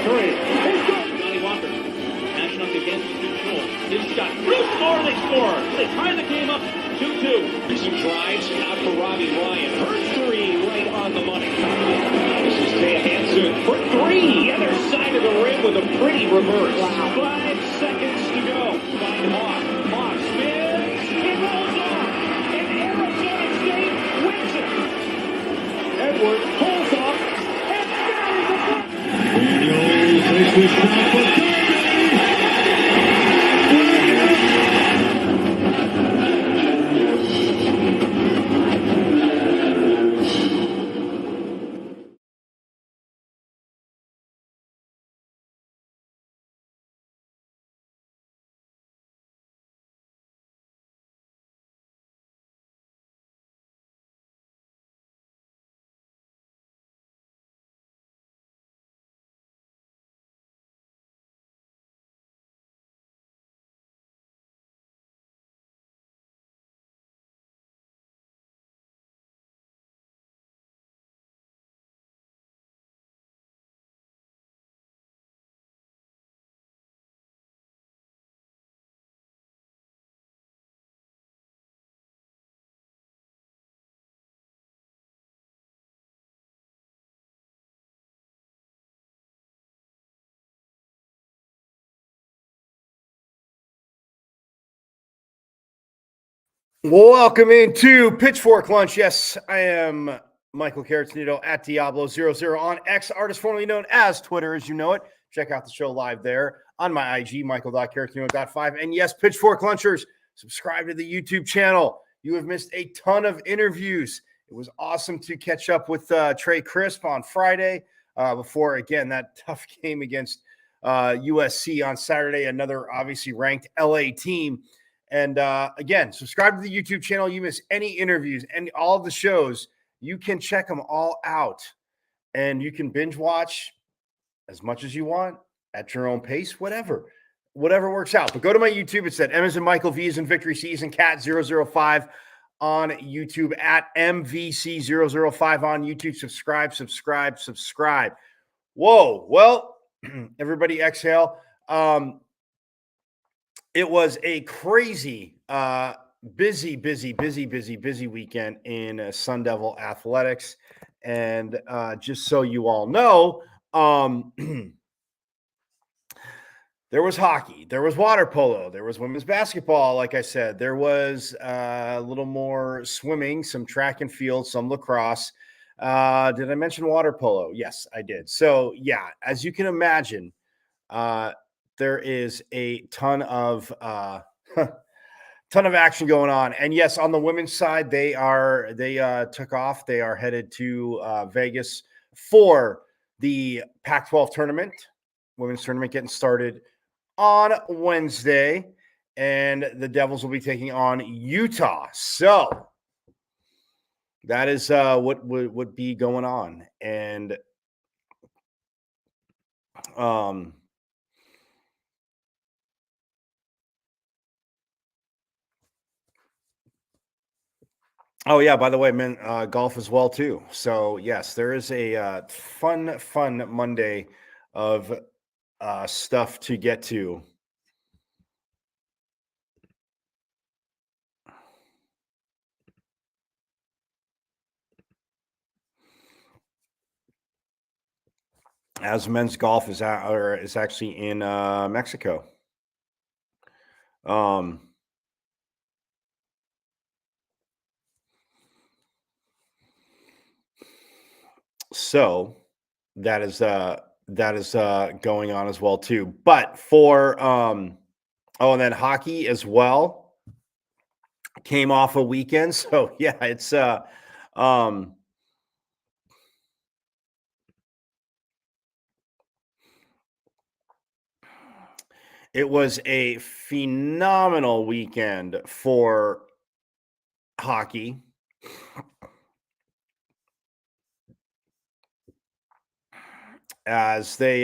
three. He's good. Johnny Walker matching up against control. His shot. Bruce score. They score. They tie the game up 2-2. Some drives out for Robbie Ryan. Her three right on the money. This is Ted Hansen for three. Other side of the rim with a pretty reverse. Wow. 5 seconds to go. Find Hawk. Hawk spins. It rolls off. And Arizona State wins it. Edwards pulls off and buries the puck. Daniels takes this shot for Kirby. Welcome into Pitchfork Lunch. Yes, I am Michael Caratinito at Diablo00 on X, artist formerly known as Twitter, as you know it. Check out the show live there on my IG, michael.caratinito.5. And yes, Pitchfork Lunchers, subscribe to the YouTube channel. You have missed a ton of interviews. It was awesome to catch up with Trey Crisp on Friday before, again, that tough game against USC on Saturday, another obviously ranked LA team. And again, subscribe to the YouTube channel. You miss any interviews and all of the shows, you can check them all out. And you can binge watch as much as you want at your own pace, whatever works out. But go to my YouTube. It's at M as in Michael, V as in Victory, C as in Cat 005 on YouTube, at MVC005 on YouTube. Subscribe. Whoa. Well, everybody exhale. It was a crazy, busy weekend in Sun Devil athletics. And just so you all know, there was hockey, there was water polo, there was women's basketball. Like I said, there was a little more swimming, some track and field, some lacrosse. Did I mention water polo? Yes, I did. So yeah, as you can imagine, there is a ton of action going on. And yes, on the women's side, they took off. They are headed to Vegas for the Pac-12 tournament, women's tournament getting started on Wednesday, and the Devils will be taking on Utah. So that is what would be going on. And oh yeah, by the way, men, golf as well too. So yes, there is a fun Monday of stuff to get to. As men's golf is actually in Mexico. So that is going on as well too. But for and then hockey as well came off a weekend. So yeah, it's it was a phenomenal weekend for hockey. As they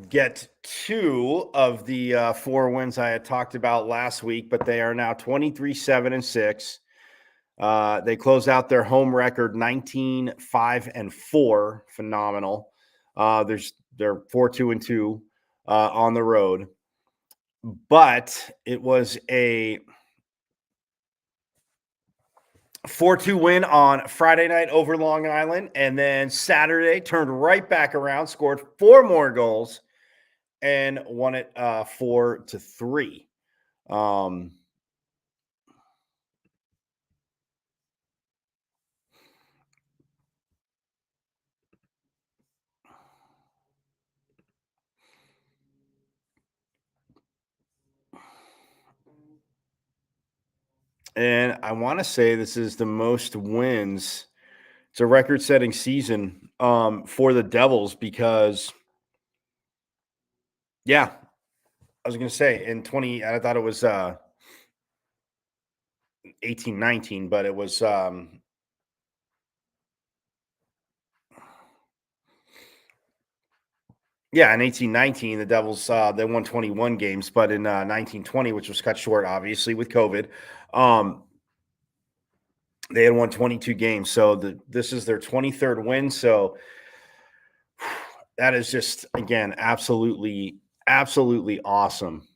get 2 of the 4 wins I had talked about last week, but they are now 23-7-6. They close out their home record 19-5-4. Phenomenal. There's They're 4-2-2 on the road, but it was a 4-2 win on Friday night over Long Island, and then Saturday turned right back around, scored 4 more goals, and won it 4-3. And I want to say this is the most wins. It's a record-setting season for the Devils because, yeah, I was going to say in 20, I thought it was 18-19, but it was in 18-19, the Devils they won 21 games, but in 19-20, which was cut short obviously with COVID, they had won 22 games. So this is their 23rd win. So that is just, again, absolutely awesome.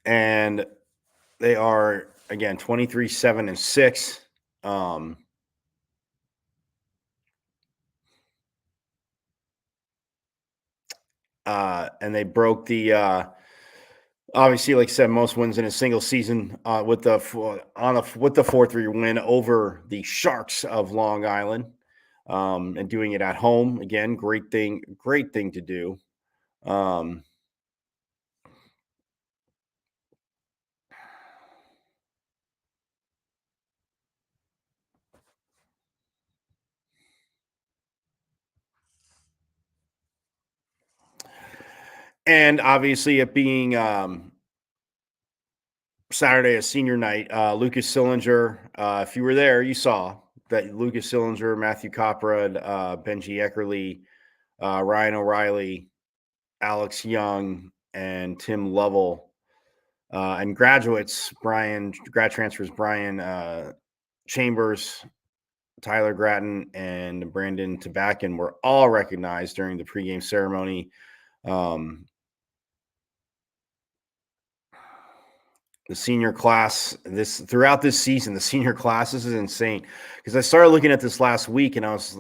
And they are, again, 23-7-6. And they broke the obviously, like I said, most wins in a single season with the 4-3 win over the Sharks of Long Island, and doing it at home again. Great thing to do. And obviously, it being Saturday, a senior night, Lucas Sillinger, if you were there, you saw that Lucas Sillinger, Matthew Coprud, Benji Eckerly, Ryan O'Reilly, Alex Young, and Tim Lovell, and grad transfers, Brian Chambers, Tyler Gratton, and Brandon Tabakin were all recognized during the pregame ceremony. The senior class throughout this season, the senior class, this is insane because I started looking at this last week and I was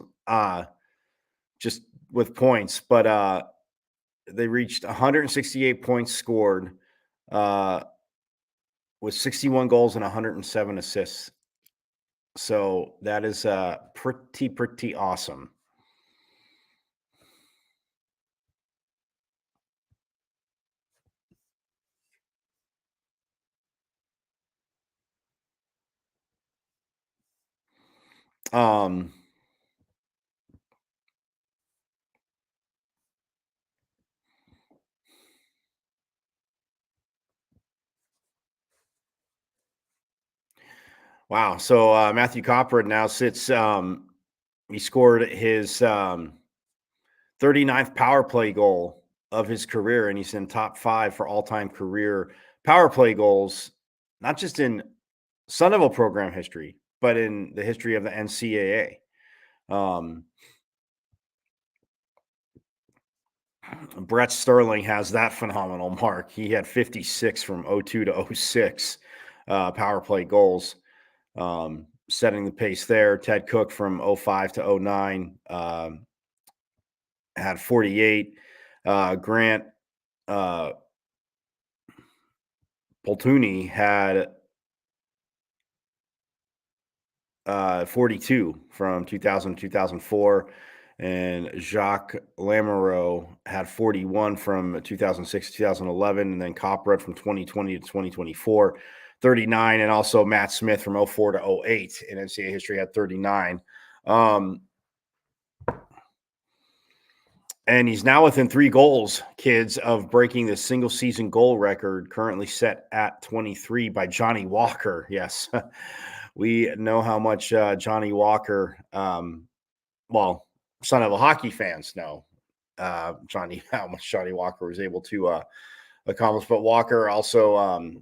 just with points, but they reached 168 points scored with 61 goals and 107 assists. So that is pretty awesome. Wow. So Matthew Coprud now sits, he scored his 39th power play goal of his career, and he's in top 5 for all-time career power play goals, not just in Sun Devil program history, but in the history of the NCAA. Brett Sterling has that phenomenal mark. He had 56 from 02 to 06 power play goals, setting the pace there. Ted Cook from 05 to 09 had 48. Grant Poltuni had 42 from 2000 to 2004. And Jacques Lamoureux had 41 from 2006 to 2011. And then Coprud from 2020 to 2024, 39. And also Matt Smith from 04 to 08 in NCAA history had 39. And he's now within 3 goals, kids, of breaking the single season goal record currently set at 23 by Johnny Walker. Yes, we know how much Johnny Walker, Son of a hockey fans know how much Johnny Walker was able to accomplish. But Walker also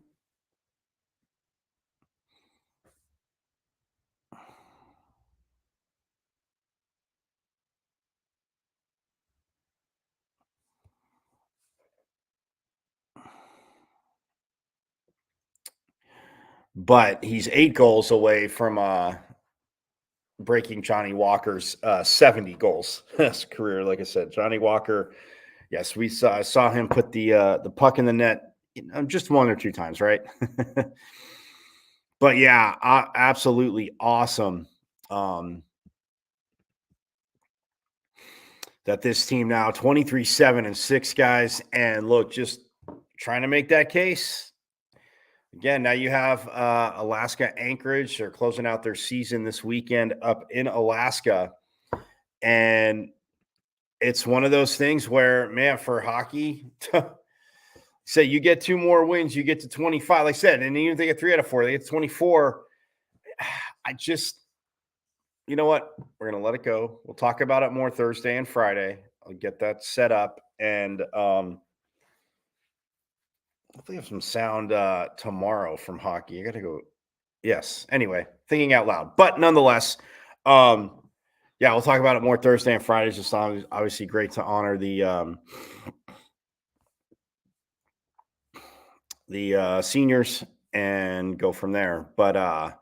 but he's 8 goals away from breaking Johnny Walker's 70 goals his career. Like I said, Johnny Walker, yes, we saw him put the puck in the net, just 1 or 2 times, right? But yeah, absolutely awesome that this team now 23-7-6, guys, and look, just trying to make that case. Again, now you have Alaska Anchorage. They're closing out their season this weekend up in Alaska. And it's one of those things where, man, for hockey, say you get 2 more wins, you get to 25. Like I said, and even if they get 3 out of 4, they get to 24. I just, you know what? We're going to let it go. We'll talk about it more Thursday and Friday. I'll get that set up. And hopefully have some sound tomorrow from hockey. I got to go. Yes. Anyway, thinking out loud. But nonetheless, yeah, we'll talk about it more Thursday and Friday. It's just obviously great to honor the seniors and go from there. But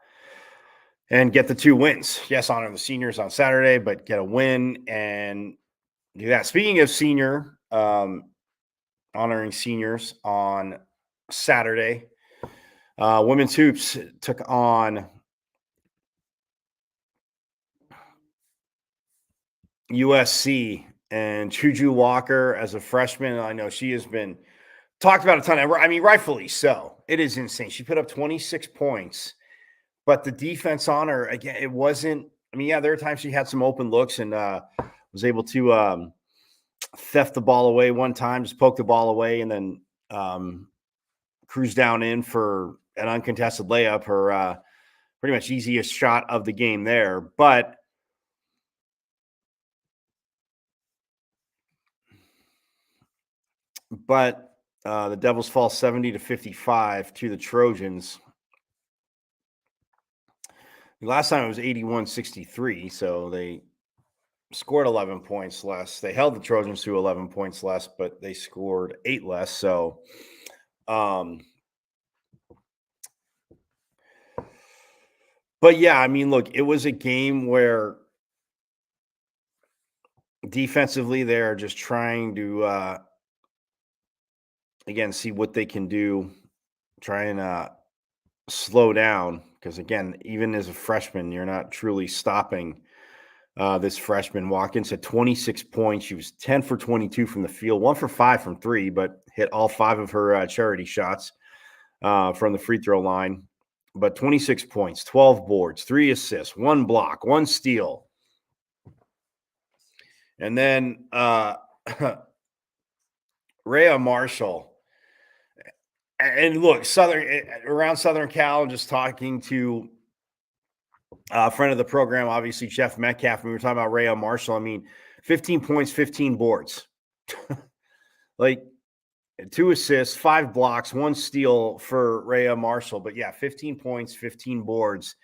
and get the 2 wins. Yes, honor the seniors on Saturday, but get a win and do that. Speaking of senior, honoring seniors on Saturday, women's hoops took on USC, and Juju Walker as a freshman. I know she has been talked about a ton. I mean, rightfully so. It is insane. She put up 26 points, but the defense on her, again, it wasn't. I mean, yeah, there are times she had some open looks and was able to theft the ball away one time, just poke the ball away, and then cruise down in for an uncontested layup. Her pretty much easiest shot of the game there, but the Devils fall 70-55 to the Trojans. Last time it was 81-63, so they scored 11 points less. They held the Trojans to 11 points less, but they scored 8 less. So, but yeah, I mean, look, it was a game where defensively they're just trying to, again, see what they can do, try and slow down. Because again, even as a freshman, you're not truly stopping this freshman. Watkins had 26 points. She was 10 for 22 from the field, 1 for 5 from 3, but hit all 5 of her charity shots from the free throw line. But 26 points, 12 boards, 3 assists, 1 block, 1 steal. And then Rhea Marshall. And look, around Southern Cal, and just talking to a friend of the program, obviously Jeff Metcalf. We were talking about Rhea Marshall. I mean, 15 points, 15 boards, like 2 assists, 5 blocks, 1 steal for Rhea Marshall. But yeah, 15 points, 15 boards.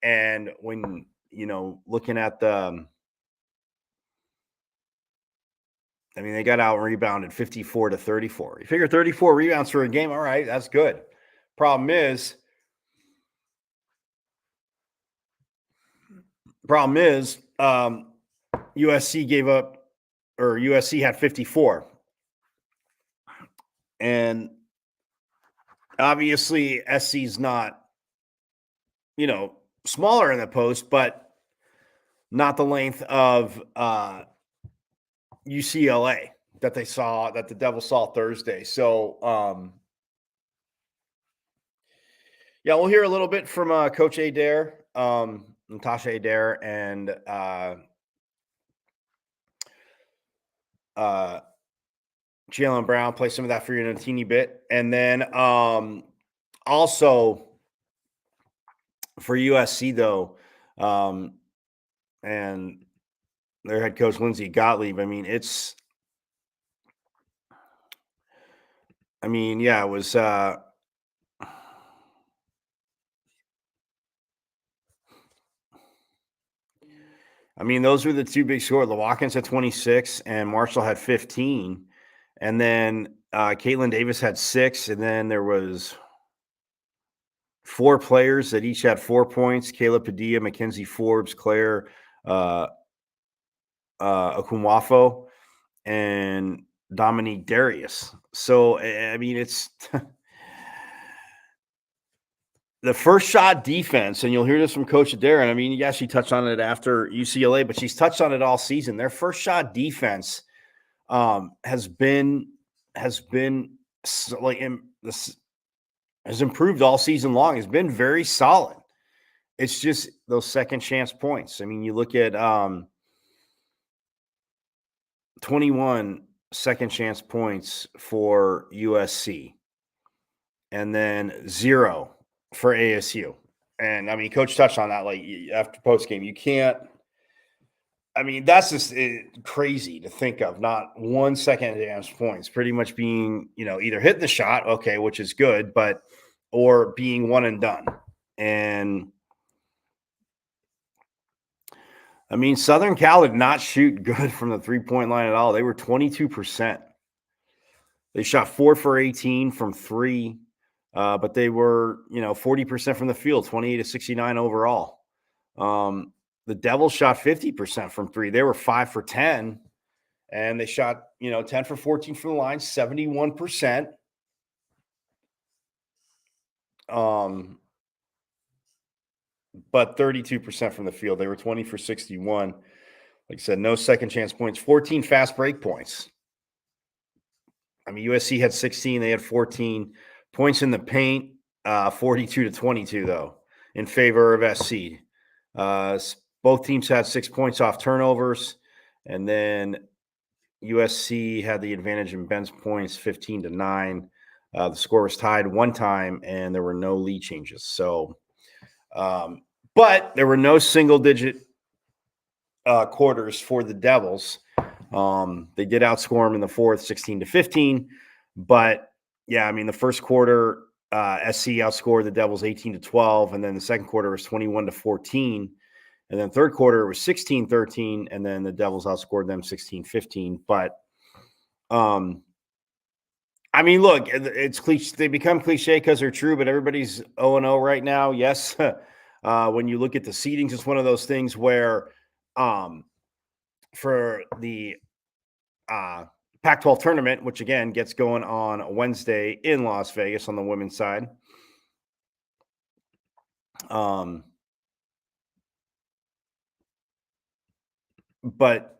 And when, looking at they got out rebounded 54-34. You figure 34 rebounds for a game. All right, that's good. Problem is, USC had 54. And obviously SC's not, smaller in the post, but not the length of UCLA that the Devils saw Thursday. So, yeah, we'll hear a little bit from Coach Adair, Natasha Adair, and Jalen Brown. Play some of that for you in a teeny bit. And then also for USC, though, and their head coach, Lindsey Gottlieb, it was those were the 2 big scores. Watkins had 26 and Marshall had 15. And then Caitlin Davis had 6. And then there was 4 players that each had 4 points: Caleb Padilla, Mackenzie Forbes, Claire Okunwafo, and Dominique Darius. So, I mean, it's the first shot defense, and you'll hear this from Coach Darren. I mean, yeah, she touched on it after UCLA, but she's touched on it all season. Their first shot defense has improved all season long. It's been very solid. It's just those second chance points. I mean, you look at 21 second chance points for USC, and then 0 for ASU. And I mean, Coach touched on that, like after post game, you can't. I mean, that's just crazy to think of. Not 1 second chance points, pretty much being, either hitting the shot, okay, which is good, or being one and done. And I mean, Southern Cal did not shoot good from the 3-point line at all. They were 22%. They shot 4 for 18 from 3, but they were, 40% from the field, 28 to 69 overall. The Devils shot 50% from 3. They were 5 for 10, and they shot, 10 for 14 from the line, 71%. But 32% from the field. They were 20 for 61. Like I said, no second chance points, 14 fast break points. I mean, USC had 16. They had 14 points in the paint, 42 to 22, though, in favor of SC. Both teams had 6 points off turnovers, and then USC had the advantage in bench points, 15 to 9. The score was tied one time, and there were no lead changes. So, but there were no single-digit quarters for the Devils. They did outscore them in the fourth, 16 to 15. But yeah, I mean, the first quarter, SC outscored the Devils 18 to 12, and then the second quarter was 21 to 14. And then third quarter was 16-13, and then the Devils outscored them 16-15. But I mean, look, it's cliche. They become cliche because they're true, but everybody's 0-0 right now. Yes. When you look at the seedings, it's one of those things where for the Pac-12 tournament, which again gets going on Wednesday in Las Vegas on the women's side. But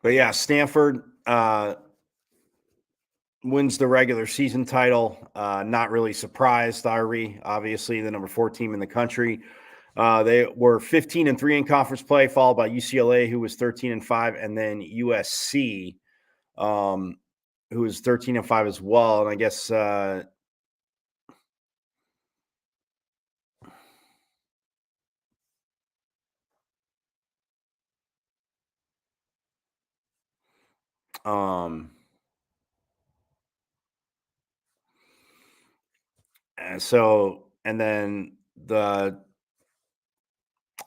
yeah, Stanford wins the regular season title. Not really surprised, obviously the number 4 team in the country. They were 15-3 in conference play, followed by UCLA, who was 13-5, and then USC, who was 13-5 as well. And I guess and then the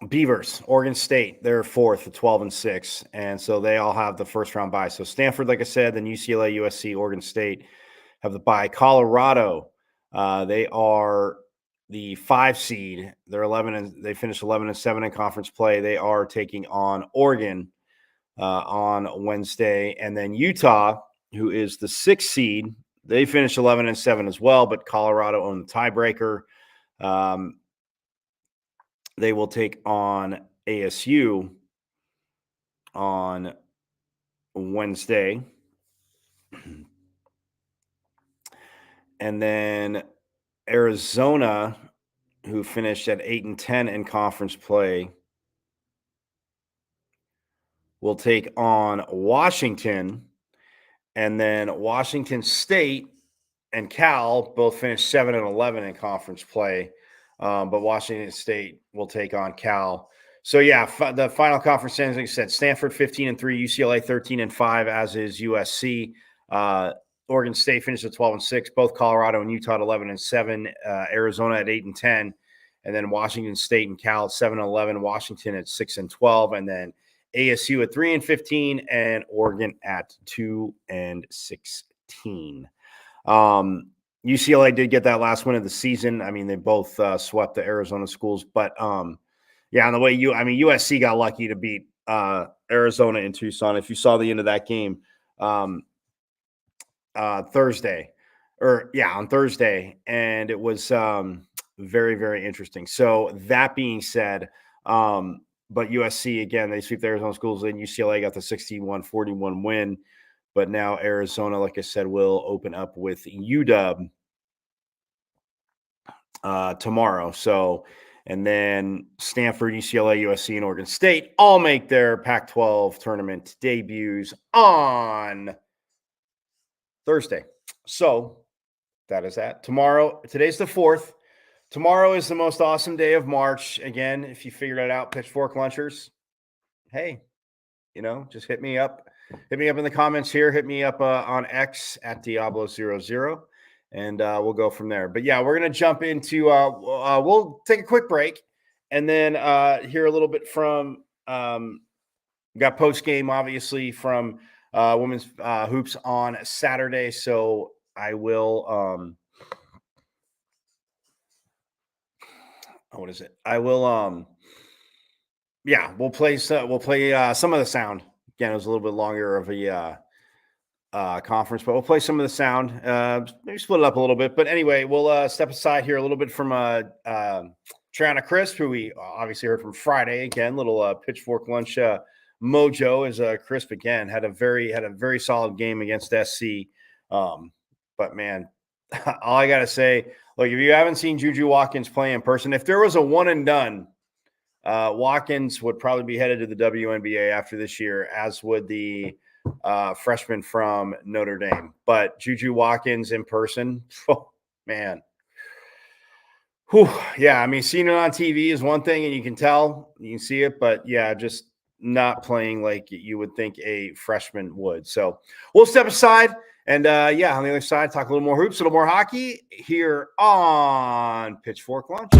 Beavers, Oregon State, they're 4th at 12-6, and so they all have the first round bye. So Stanford, like I said, then UCLA, USC, Oregon State have the bye. Colorado, they are the 5 seed. They're 11 and they finished 11-7 in conference play. They are taking on Oregon on Wednesday, and then Utah, who is the 6th seed, they finished 11-7 as well, but Colorado owned the tiebreaker. They will take on ASU on Wednesday. And then Arizona, who finished at 8-10 in conference play, will take on Washington. And then Washington State and Cal both finished 7-11 in conference play. But Washington State will take on Cal. So, yeah, the final conference standings, like I said, Stanford 15-3, UCLA 13-5, as is USC. Oregon State finished at 12-6, both Colorado and Utah at 11-7, Arizona at 8-10, and then Washington State and Cal at 7-11, Washington at 6-12, and then ASU at 3-15, and Oregon at 2-16. UCLA did get that last win of the season. I mean, they both swept the Arizona schools, but yeah, on the way USC got lucky to beat Arizona in Tucson. If you saw the end of that game Thursday, on Thursday, and it was very, very interesting. So that being said, but USC, again, they sweep the Arizona schools, and UCLA got the 61-41 win. But now Arizona, like I said, will open up with UW tomorrow. So, and then Stanford, UCLA, USC, and Oregon State all make their Pac-12 tournament debuts on Thursday. So that is that. Tomorrow, today's the 4th. Tomorrow is the most awesome day of March. Again, if you figured it out, Pitchfork Lunchers, hey, just hit me up. Hit me up in the comments here. Hit me up on X at Diablo00, and we'll go from there. But yeah, we're going to jump into we'll take a quick break and then hear a little bit from got post game, obviously, from women's hoops on Saturday. So I will what is it? I will we'll play some of the sound. Again, it was a little bit longer of a conference, but we'll play some of the sound. Maybe split it up a little bit. But anyway, we'll step aside here a little bit from Triana Crisp, who we obviously heard from Friday. Again, little Pitchfork Lunch mojo as Crisp again had a very solid game against SC. But man, all I gotta say, look, if you haven't seen Juju Watkins play in person, if there was a one and done, Watkins would probably be headed to the WNBA after this year, as would the freshman from Notre Dame. But Juju Watkins in person, oh, man. Whew, yeah, I mean, seeing it on TV is one thing, and you can tell, you can see it, but yeah, just not playing like you would think a freshman would. So we'll step aside and, on the other side, talk a little more hoops, a little more hockey here on Pitchfork Lunch.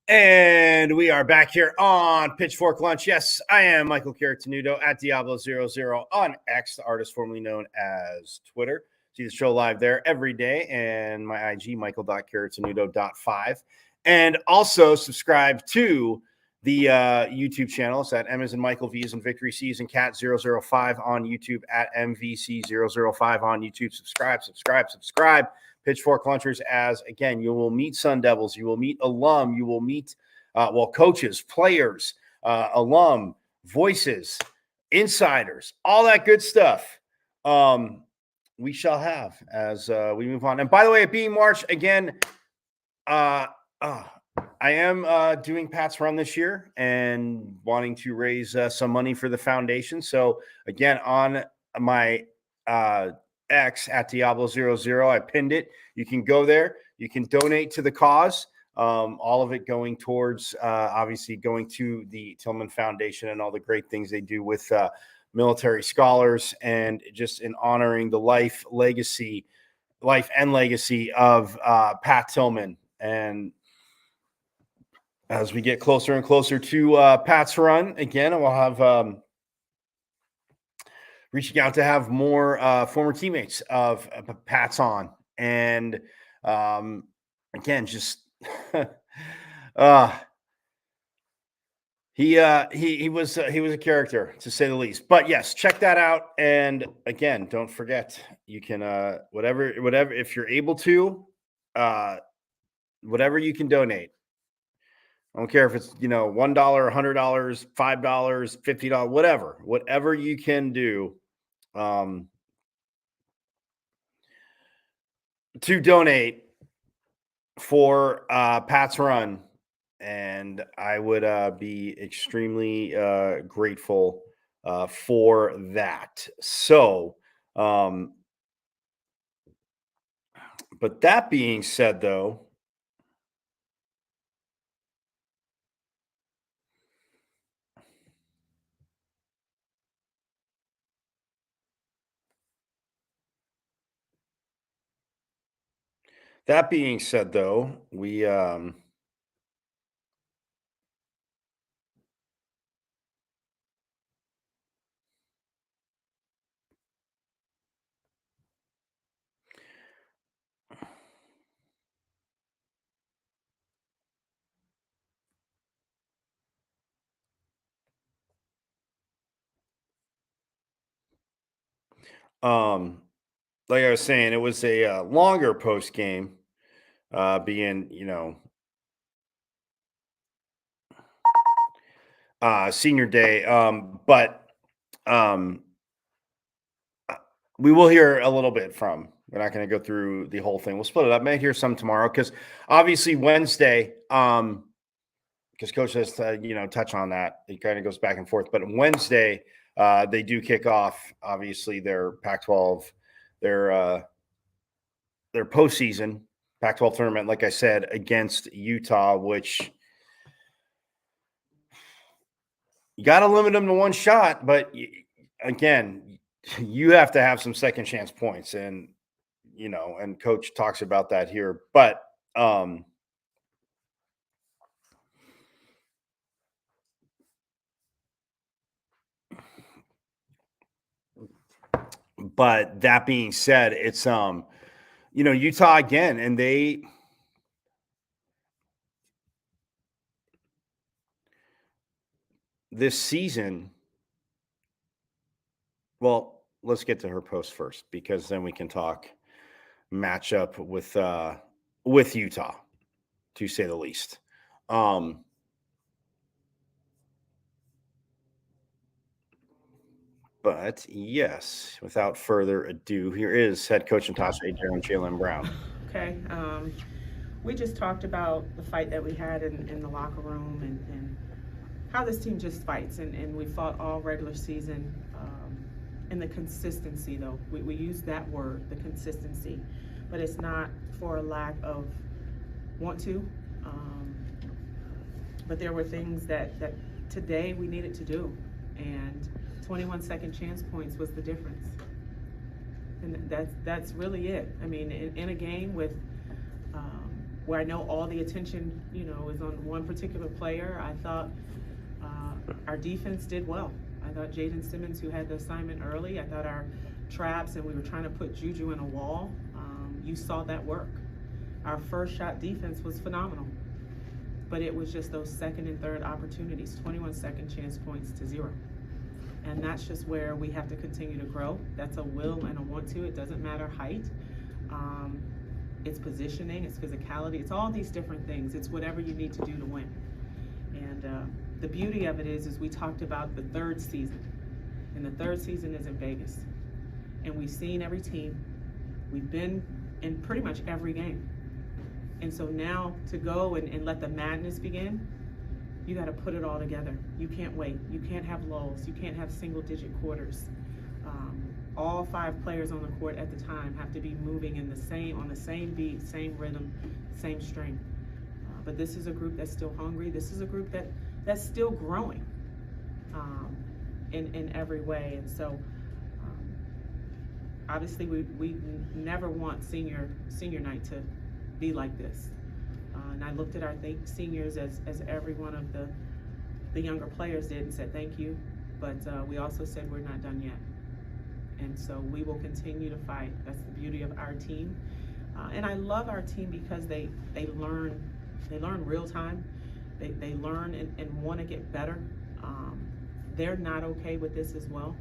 And we are back here on Pitchfork Lunch. Yes, I am Michael Carritenuto at Diablo00 on X, the artist formerly known as Twitter. See the show live there every day, and my IG, michael.carritenuto.5. And also subscribe to the YouTube channels at M as in Michael, V as in Victory, C as in Cat 005 on YouTube, at MVC005 on YouTube. Subscribe. Pitchfork Lunchers, as again, you will meet Sun Devils, you will meet alum, you will meet coaches, players, alum, voices, insiders, all that good stuff. We shall have as we move on. And by the way, it being March again, I I am doing Pat's Run this year and wanting to raise some money for the foundation. So again, on my X at Diablo00, I pinned it. You can go there. You can donate to the cause. All of it going towards obviously going to the Tillman Foundation and all the great things they do with military scholars and just in honoring the life and legacy of Pat Tillman. And as we get closer and closer to Pat's Run, again, we'll have reaching out to have more former teammates of Pat's on. And again, just he was a character, to say the least. But yes, check that out. And again, don't forget, you can whatever if you're able to, whatever you can donate. I don't care if it's, $1, $100, $5, $50, whatever you can do to donate for Pat's Run. And I would be extremely grateful for that. So, but that being said, though, we like I was saying, it was a longer post game, being senior day, but we will hear a little bit from. We're not going to go through the whole thing. We'll split it up. May hear some tomorrow because obviously Wednesday, because Coach has to touch on that. It kind of goes back and forth. But Wednesday, they do kick off obviously their Pac-12, their postseason Pac-12 tournament. Like I said, against Utah, which you got to limit them to one shot, but again, you have to have some second chance points, and and Coach talks about that here. But that being said, it's Utah again, and this season. Well, let's get to her post first, because then we can talk matchup with Utah, to say the least. But yes, without further ado, here is head coach Natasha Adrian and Jalen Brown. Okay. We just talked about the fight that we had in the locker room and how this team just fights. And we fought all regular season. And the consistency, though. We use that word, the consistency. But it's not for a lack of want to. But there were things that today we needed to do. And 21 second chance points was the difference. And that's really it. I mean, in a game with where I know all the attention, is on one particular player, I thought our defense did well. I thought Jaden Simmons, who had the assignment early, I thought our traps, and we were trying to put Juju in a wall. You saw that work. Our first shot defense was phenomenal. But it was just those second and third opportunities, 21 second chance points to 0. And that's just where we have to continue to grow. That's a will and a want to. It doesn't matter height. It's positioning, it's physicality, it's all these different things. It's whatever you need to do to win. And the beauty of it is we talked about the third season. And the third season is in Vegas. And we've seen every team. We've been in pretty much every game. And so now to go and let the madness begin, you got to put it all together. You can't wait. You can't have lulls. You can't have single-digit quarters. All 5 players on the court at the time have to be moving on the same beat, same rhythm, same strength. But this is a group that's still hungry. This is a group that's still growing in every way. And so obviously we never want senior night to be like this. And I looked at our seniors as every one of the younger players did and said thank you. But we also said we're not done yet. And so we will continue to fight. That's the beauty of our team. And I love our team because they learn real time. They learn and want to get better. They're not okay with this as well.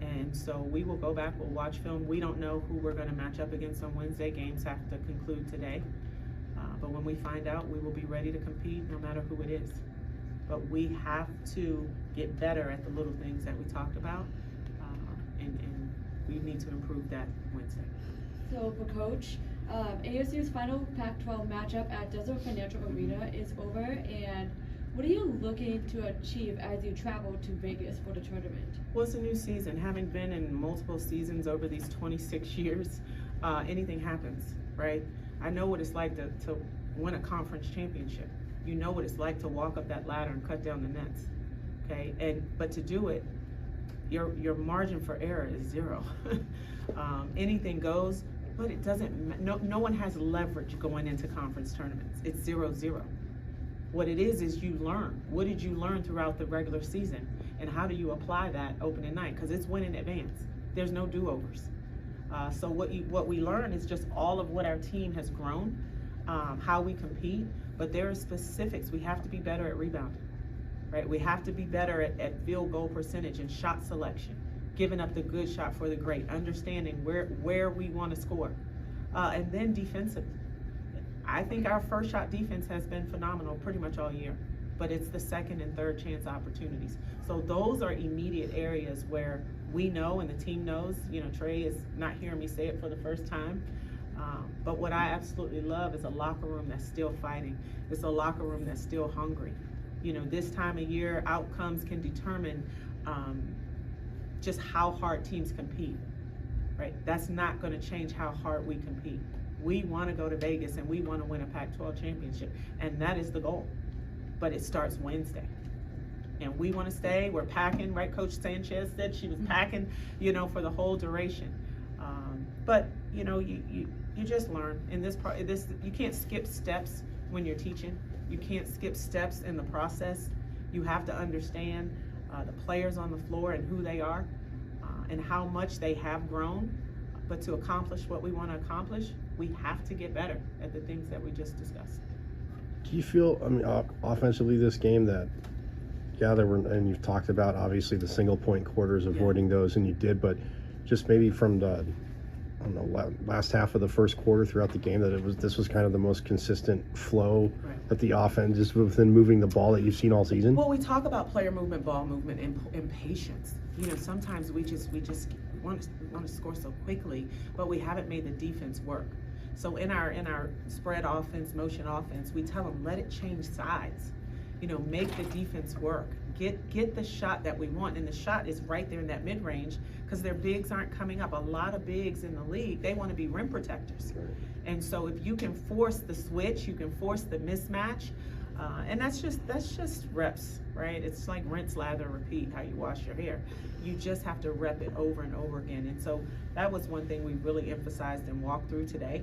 And so we will go back, we'll watch film. We don't know who we're going to match up against on Wednesday. Games have to conclude today. But when we find out, we will be ready to compete no matter who it is. But we have to get better at the little things that we talked about. And we need to improve that Wednesday. So for Coach, ASU's final Pac-12 matchup at Desert Financial Arena is over, and what are you looking to achieve as you travel to Vegas for the tournament? Well, it's a new season. Having been in multiple seasons over these 26 years, anything happens, right? I know what it's like to win a conference championship. You know what it's like to walk up that ladder and cut down the nets, okay? But to do it, your margin for error is 0. Anything goes, but it doesn't. No one has leverage going into conference tournaments. It's 0-0. What it is you learn. What did you learn throughout the regular season, and how do you apply that opening night? Because it's win in advance. There's no do-overs. So what we learn is just all of what our team has grown, how we compete. But there are specifics. We have to be better at rebounding. Right? We have to be better at field goal percentage and shot selection, giving up the good shot for the great, understanding where we want to score. And then defensively. I think our first shot defense has been phenomenal pretty much all year, but it's the second and third chance opportunities. So those are immediate areas where we know and the team knows. Trey is not hearing me say it for the first time. But what I absolutely love is a locker room that's still fighting. It's a locker room that's still hungry. This time of year, outcomes can determine just how hard teams compete, right? That's not going to change how hard we compete. We want to go to Vegas and we want to win a Pac-12 championship, and that is the goal. But it starts Wednesday. And we want to stay. We're packing, right? Coach Sanchez said she was packing, for the whole duration. But you just learn in this part. You can't skip steps when you're teaching. You can't skip steps in the process. You have to understand the players on the floor and who they are and how much they have grown. But to accomplish what we want to accomplish, we have to get better at the things that we just discussed. Do you feel, offensively this game that, there were, and you've talked about obviously the single point quarters, avoiding those, and you did, but just maybe from the, last half of the first quarter throughout the game, that this was kind of the most consistent flow that the offense is within moving the ball that you've seen all season? Well, we talk about player movement, ball movement, and patience. Sometimes we just want to score so quickly, but we haven't made the defense work. So in our spread offense, motion offense, we tell them, let it change sides. Make the defense work. Get the shot that we want, and the shot is right there in that mid-range because their bigs aren't coming up. A lot of bigs in the league, they want to be rim protectors. And so if you can force the switch, you can force the mismatch, and that's just reps, right? It's like rinse, lather, repeat, how you wash your hair. You just have to rep it over and over again. And so that was one thing we really emphasized and walked through today.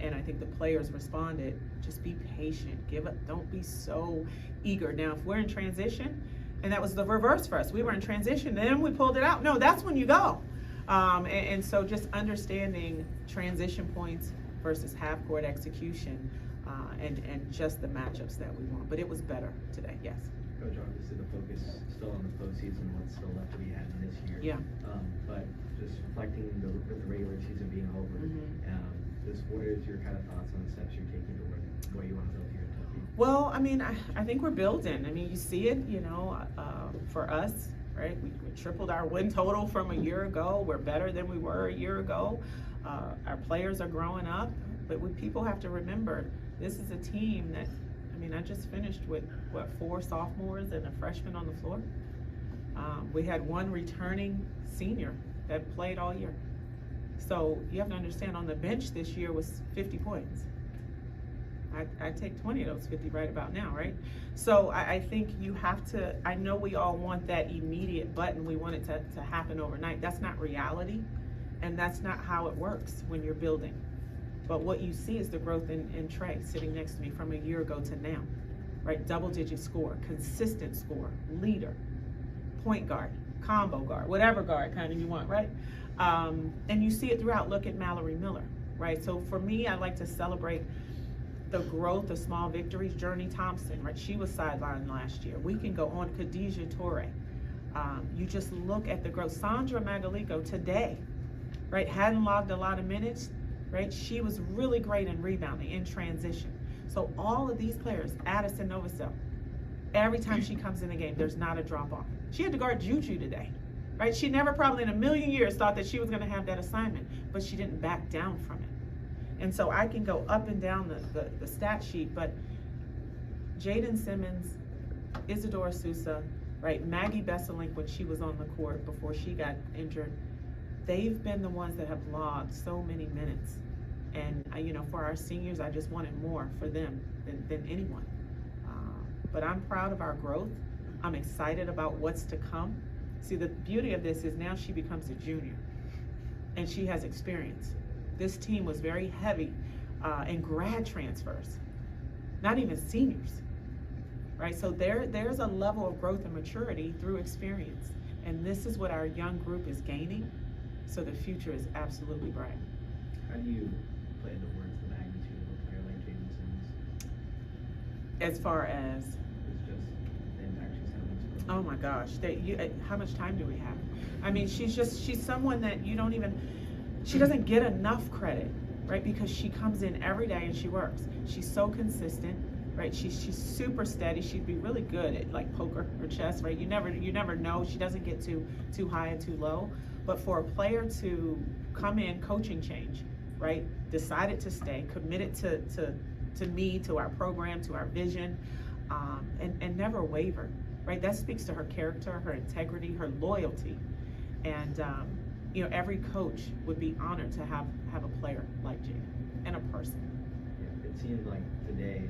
And I think the players responded, just be patient, don't be so eager. Now, if we're in transition, and that was the reverse for us, we were in transition, then we pulled it out. No, that's when you go. And so just understanding transition points versus half-court execution and just the matchups that we want. But it was better today, yes. Coach, obviously the focus still on the postseason, what's still left to be had in this year. Yeah. But just reflecting with the regular season being over, what is your kind of thoughts on the steps you're taking to where you want to build here in Kentucky? Well, I think we're building. You see it, for us, right? We tripled our win total from a year ago. We're better than we were a year ago. Our players are growing up, but people have to remember, this is a team that, I mean, I just finished with, 4 sophomores and a freshman on the floor. We had one returning senior that played all year. So you have to understand, on the bench this year was 50 points. I take 20 of those 50 right about now, right? So I think you have to, I know we all want that immediate button. We want it to happen overnight. That's not reality, and that's not how it works when you're building. But what you see is the growth in Trey sitting next to me from a year ago to now, right? Double-digit score, consistent score, leader, point guard, combo guard, whatever guard kind of you want, right? And you see it throughout. Look at Mallory Miller, right? So for me, I like to celebrate the growth of small victories. Journey Thompson, right? She was sidelined last year. We can go on. Khadijah Torre. You just look at the growth. Sandra Magalico today, right? Hadn't logged a lot of minutes, right? She was really great in rebounding, in transition. So all of these players, Addison Novosel, every time she comes in the game, there's not a drop off. She had to guard Juju today, right? She never probably in a million years thought that she was going to have that assignment, but she didn't back down from it. And so I can go up and down the stat sheet, but Jaden Simmons, Isadora Sousa, right? Maggie Besselink, when she was on the court before she got injured, they've been the ones that have logged so many minutes. And you know, for our seniors, I just wanted more for them than anyone. But I'm proud of our growth. I'm excited about what's to come. See, the beauty of this is now she becomes a junior, and she has experience. This team was very heavy in grad transfers, not even seniors, right? So there's a level of growth and maturity through experience. And this is what our young group is gaining. So the future is absolutely bright. How do you play towards the magnitude of a player like Jaden Simmons? As far as? It's just the impact she's having. Oh my gosh, how much time do we have? I mean, she's someone that you don't even, she doesn't get enough credit, right? Because she comes in every day and she works. She's so consistent, right? She's super steady. She'd be really good at like poker or chess, right? You never know. She doesn't get too high and too low. But for a player to come in, coaching change, right? Decided to stay, committed to me, to our program, to our vision, and never wavered, right? That speaks to her character, her integrity, her loyalty. And you know, every coach would be honored to have a player like Jaden and a person. Yeah, it seemed like today,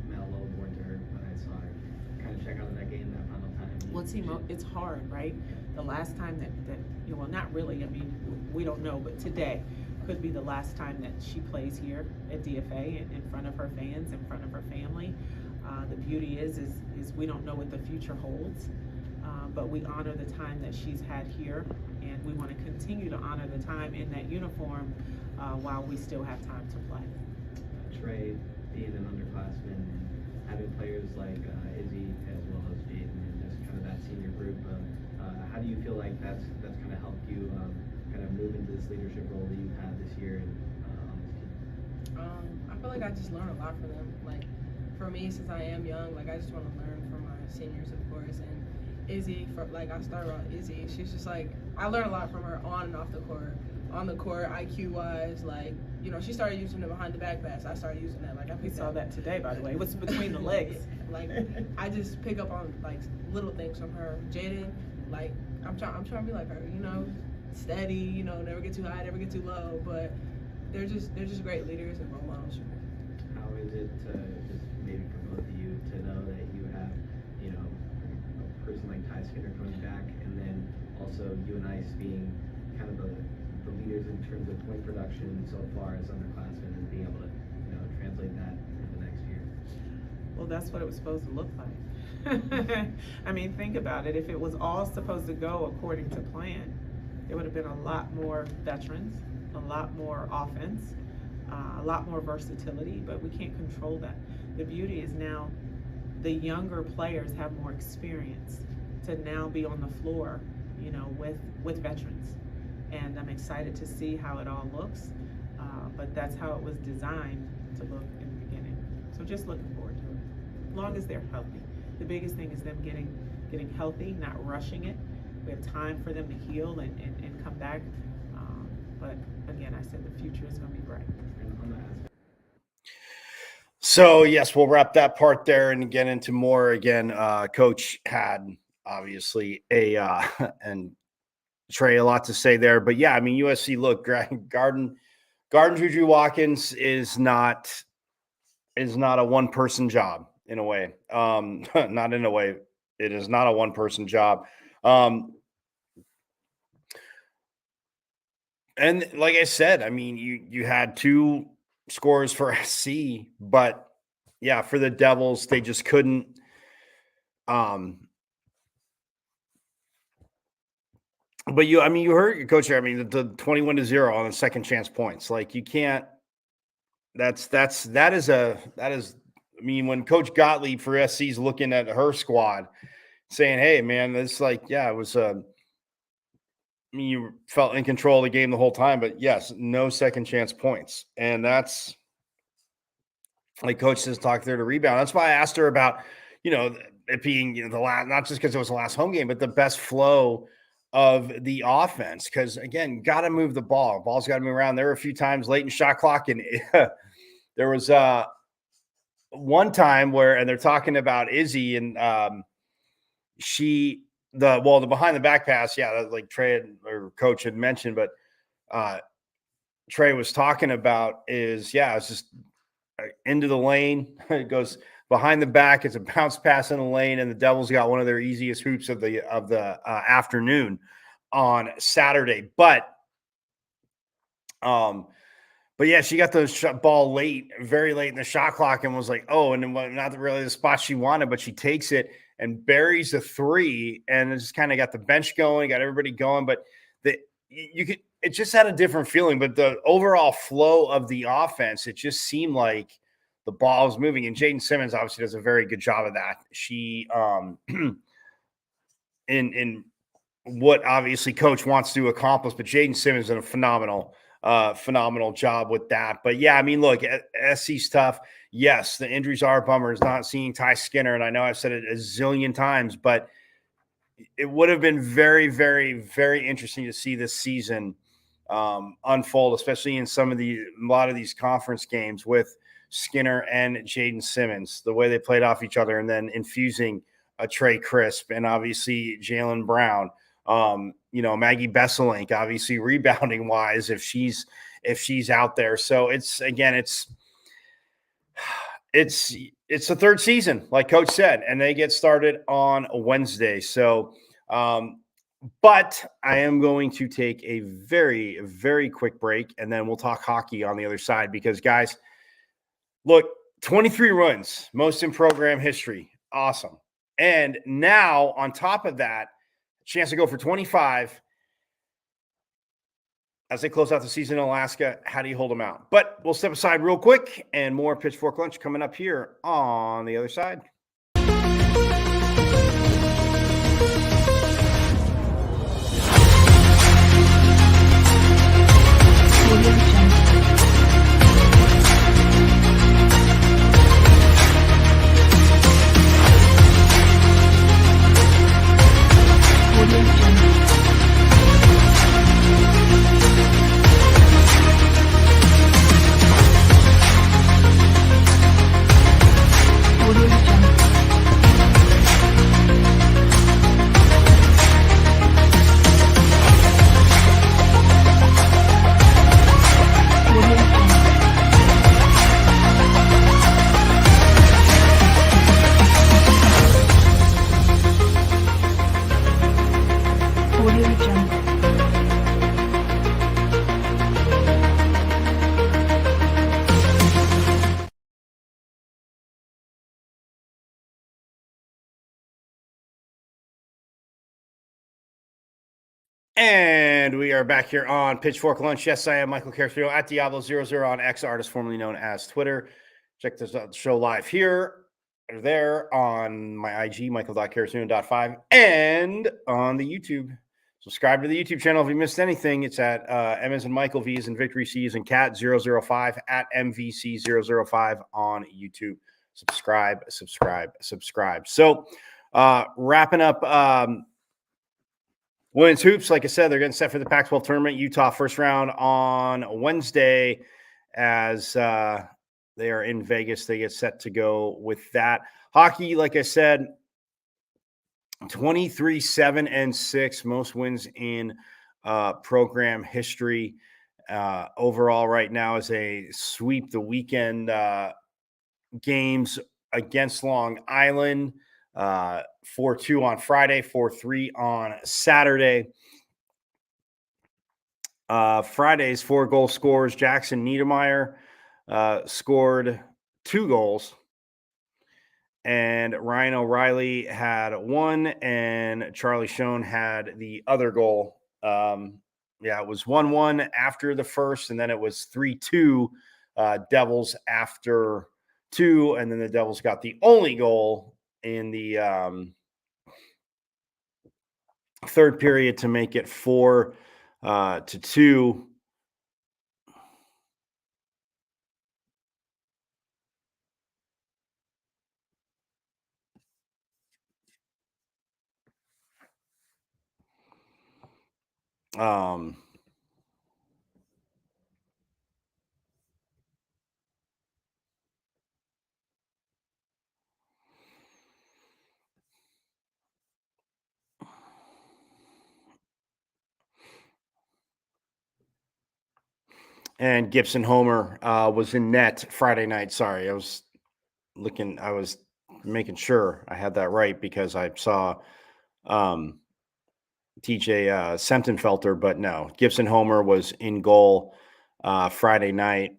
Mel a little more to her when I saw her kind of check out of that game that final time. Well, it's hard, right? The last time that you know, well, not really. I mean, we don't know, but today could be the last time that she plays here at DFA in front of her fans, in front of her family. The beauty is we don't know what the future holds, but we honor the time that she's had here, and we want to continue to honor the time in that uniform while we still have time to play. Trey being an underclassman and having players like Izzy as well as Jaden and just kind of that senior group, how do you feel like that's kind of helped you kind of move into this leadership role that you've had this year and on this team? I feel like I just learned a lot from them. Like, for me, since I am young, like I just want to learn from my seniors, of course. And Izzy, I started on Izzy. She's just like, I learned a lot from her on and off the court. On the court, IQ wise, like, you know, she started using the behind the back pass. I started using that. Like, We saw that today, by the way. What's between the legs? Like, I just pick up on like little things from her. Jaden, like, I'm trying to be like her, you know, steady, you know, never get too high, never get too low. But they're just great leaders and role models. How is it to just maybe for both of you to know that you have, you know, a person like Ty Skinner coming back, and then also you and I being kind of the leaders in terms of point production so far as underclassmen and being able to, you know, translate that into next year? Well, that's what it was supposed to look like. I mean, think about it. If it was all supposed to go according to plan, there would have been a lot more veterans, a lot more offense, a lot more versatility, but we can't control that. The beauty is now the younger players have more experience to now be on the floor, you know, with veterans. And I'm excited to see how it all looks, but that's how it was designed to look in the beginning. So just looking forward to it, as long as they're healthy. The biggest thing is them getting healthy, not rushing it. We have time for them to heal and come back. But again, I said, the future is going to be bright. So, yes, we'll wrap that part there and get into more. Again, Coach had obviously and Trey, a lot to say there. But, yeah, I mean, USC, look, Garden Juju Watkins is not a one-person job in a way. Not in a way. It is not a one-person job. And like I said, I mean, you had 2 scores for SC, but yeah, for the Devils, they just couldn't. But you heard your coach there. I mean, the 21-0 on the second chance points. Like, you can't. That is. I mean, when Coach Gottlieb for SC is looking at her squad, saying, "Hey, man, this it was." I mean, you felt in control of the game the whole time, but yes, no second chance points. And that's, like Coach says, talk there to rebound. That's why I asked her about, it being, the last, not just because it was the last home game, but the best flow of the offense. Because, again, got to move the ball. Ball's got to move around. There were a few times late in shot clock, and there was one time where, and they're talking about Izzy, and the behind the back pass, like Trey or Coach had mentioned, but Trey was talking about is, it's just into the lane. It goes behind the back. It's a bounce pass in the lane, and the Devils got one of their easiest hoops of the afternoon on Saturday. But yeah, she got the ball late, very late in the shot clock, and was like, oh, and then not really the spot she wanted, but she takes it and buries a 3, and it just kind of got the bench going, got everybody going. But it just had a different feeling. But the overall flow of the offense, it just seemed like the ball was moving. And Jaden Simmons obviously does a very good job of that. She, in what obviously Coach wants to accomplish, but Jaden Simmons did a phenomenal job with that. But yeah, I mean, look, SC's tough. Yes, the injuries are bummers. Not seeing Ty Skinner, and I know I've said it a zillion times, but it would have been very, very, very interesting to see this season unfold, especially in a lot of these conference games with Skinner and Jaden Simmons, the way they played off each other, and then infusing a Trey Crisp and obviously Jaylen Brown. Maggie Besselink, obviously rebounding wise, if she's out there. So it's the third season, like Coach said, and they get started on a Wednesday. So, but I am going to take a very, very quick break, and then we'll talk hockey on the other side, because guys, look, 23 runs, most in program history. Awesome. And now on top of that, chance to go for 25 as they close out the season in Alaska. How do you hold them out? But we'll step aside real quick, and more Pitchfork Lunch coming up here on the other side. And we are back here on Pitchfork Lunch. Yes, I am Michael Carrasquillo at Diablo00 on X, artist formerly known as Twitter. Check this out, the show live here or there on my IG, michael.carrasquillo.5, and on the YouTube. Subscribe to the YouTube channel if you missed anything. It's at M as in Michael, V as in Victory, C as in Cat 005 at MVC005 on YouTube. Subscribe. So wrapping up Women's hoops, like I said, they're getting set for the Pac-12 tournament. Utah first round on Wednesday as they are in Vegas. They get set to go with that. Hockey, like I said, 23-7-6, most wins in program history. Overall, right now, is a sweep the weekend games against Long Island. 4-2 on Friday, 4-3 on Saturday. Friday's 4 goal scorers. Jackson Niedermeyer scored 2 goals. And Ryan O'Reilly had 1, and Charlie Schoen had the other goal. It was 1-1 after the first, and then it was 3-2 Devils after 2, and then the Devils got the only goal in the third period to make it 4-2. And Gibson Homer was in net Friday night. Sorry, I was making sure I had that right because I saw TJ Sentenfelter, but no, Gibson Homer was in goal Friday night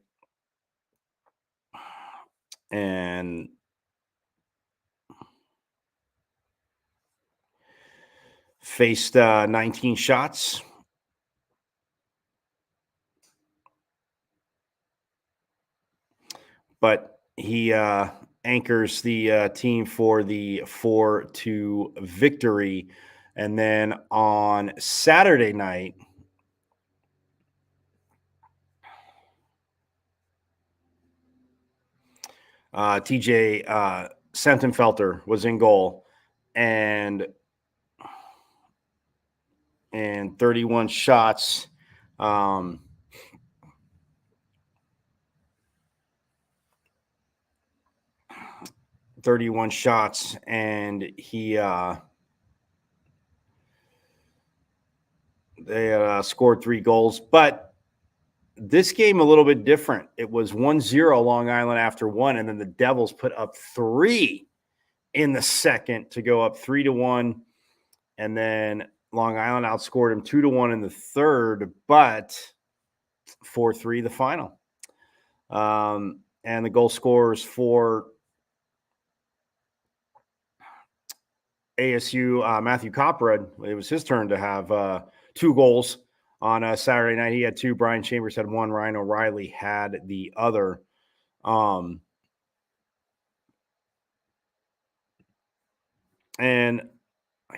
and faced 19 shots. But he anchors the team for the 4-2 victory. And then on Saturday night, TJ Sentenfelter was in goal and 31 shots. 31 shots, and they scored 3 goals. But this game a little bit different. It was 1-0 Long Island after 1, and then the Devils put up 3 in the second to go up 3-1, and then Long Island outscored them 2-1 in the third, but 4-3 the final. And the goal scorers for ASU, Matthew Copperhead, it was his turn to have 2 goals on Saturday night. He had 2. Brian Chambers had 1. Ryan O'Reilly had the other. And I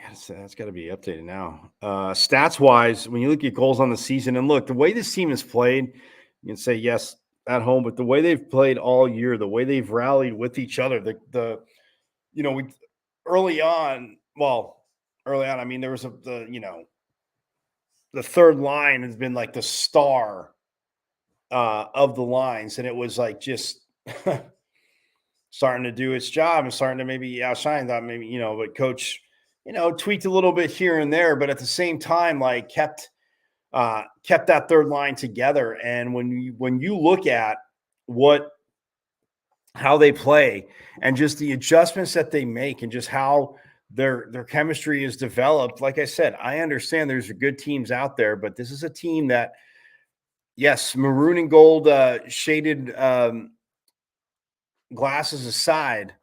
gotta say, that's got to be updated now. Stats wise, when you look at goals on the season, and look, the way this team has played, you can say yes at home, but the way they've played all year, the way they've rallied with each other, early on, I mean, there was the third line has been like the star of the lines, and it was like just starting to do its job and starting to maybe outshine that, but coach, tweaked a little bit here and there, but at the same time, like kept that third line together. And when you look at how they play and just the adjustments that they make and just how their chemistry is developed. Like I said, I understand there's good teams out there, but this is a team that, yes, maroon and gold shaded glasses aside,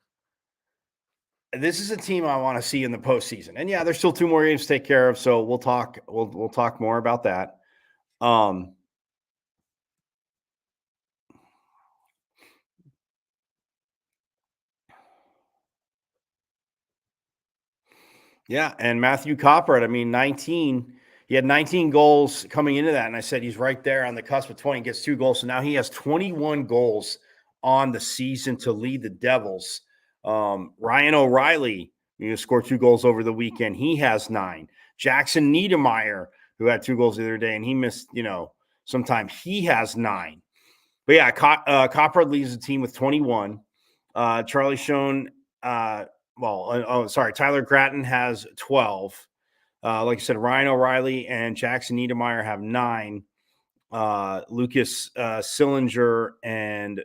this is a team I want to see in the postseason. And yeah, there's still 2 more games to take care of, so we'll talk more about that. Yeah, and Matthew Copperhead, I mean, 19. He had 19 goals coming into that, and I said he's right there on the cusp of 20, gets 2 goals. So now he has 21 goals on the season to lead the Devils. Ryan O'Reilly, scored 2 goals over the weekend. He has 9. Jackson Niedermeyer, who had 2 goals the other day, and he missed, some time. He has 9. But yeah, Coppard leads the team with 21. Charlie Schoen, Tyler Gratton has 12. Like I said, Ryan O'Reilly and Jackson Niedermeyer have 9. Lucas Sillinger and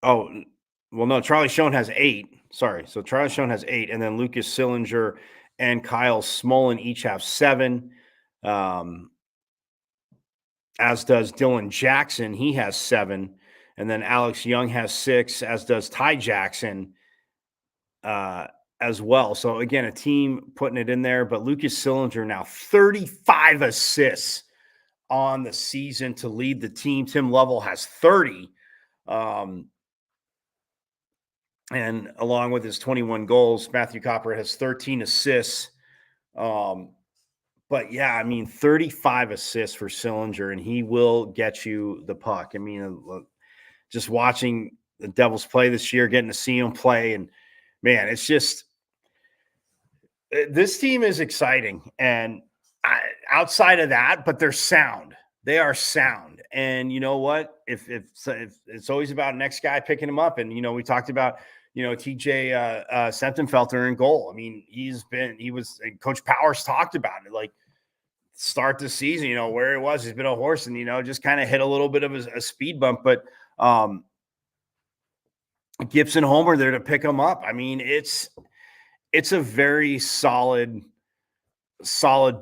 Charlie Schoen has 8. Sorry. So Charlie Schoen has 8, and then Lucas Sillinger and Kyle Smolin each have 7. As does Dylan Jackson. He has 7. And then Alex Young has 6, as does Ty Jackson as well. So again, a team putting it in there, but Lucas Sillinger now 35 assists on the season to lead the team. Tim Lovell has 30. And along with his 21 goals, Matthew Copper has 13 assists. But yeah, I mean, 35 assists for Sillinger, and he will get you the puck. I mean, just watching the Devils play this year, getting to see them play, and man, it's just this team is exciting. And outside of that, but they're sound. They are sound. And you know what? If it's always about next guy picking them up, and we talked about TJ Sentenfelter in goal. I mean, Coach Powers talked about it, like start the season, where it was. He's been a horse, and just kind of hit a little bit of a speed bump, but Gibson Homer there to pick him up. I mean, it's a very solid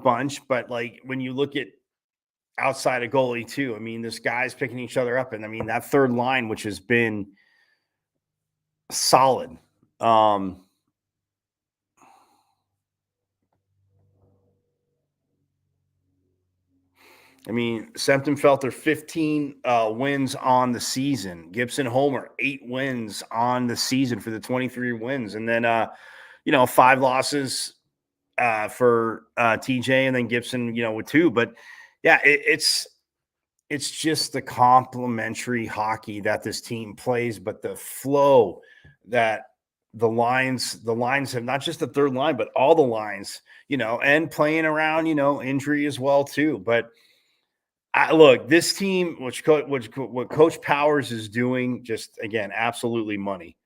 bunch, but like when you look at outside of goalie too, I mean, this guy's picking each other up, and I mean that third line, which has been solid. I mean, Sentenfelter 15 wins on the season. Gibson Homer 8 wins on the season for the 23 wins, and then 5 losses for TJ, and then Gibson with 2. But yeah, it's just the complementary hockey that this team plays, but the flow that the lines have, not just the third line, but all the lines, and playing around, injury as well too. But look, this team, what Coach Powers is doing, just again, absolutely money.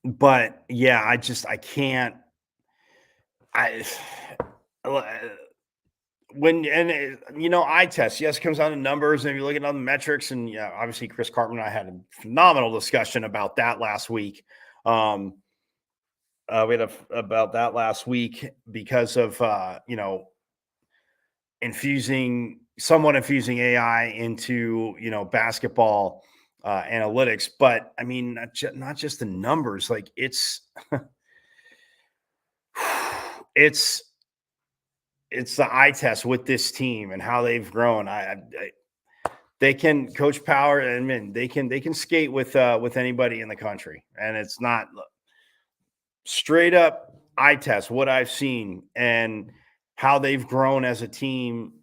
But yeah, I can't. Eye test, yes, comes down to numbers, and if you look at all the metrics, and yeah, obviously Chris Cartman and I had a phenomenal discussion about that last week. We had about that last week because of infusing AI into basketball analytics. But I mean, not just the numbers, like it's it's the eye test with this team and how they've grown. They can Coach Power, and they can skate with anybody in the country, and it's not straight up eye test what I've seen and how they've grown as a team.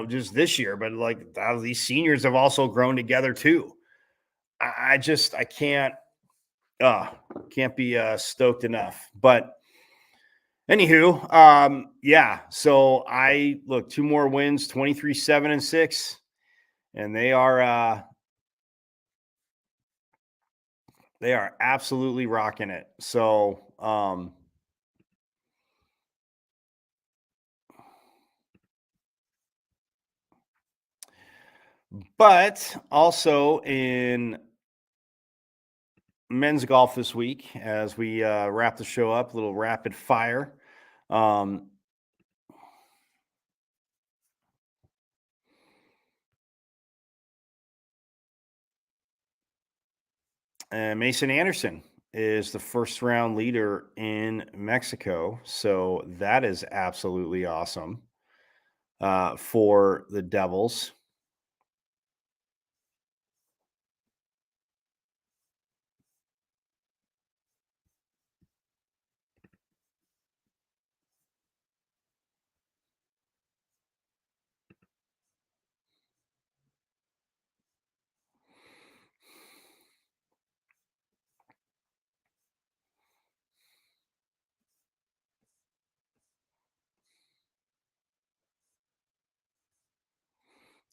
Just this year, but like how these seniors have also grown together too. I can't be stoked enough. But anywho, yeah. So I look 2 more wins, 23-7-6, and they are absolutely rocking it. So but also in men's golf this week, as we wrap the show up, a little rapid fire. And Mason Anderson is the first round leader in Mexico. So that is absolutely awesome for the Devils.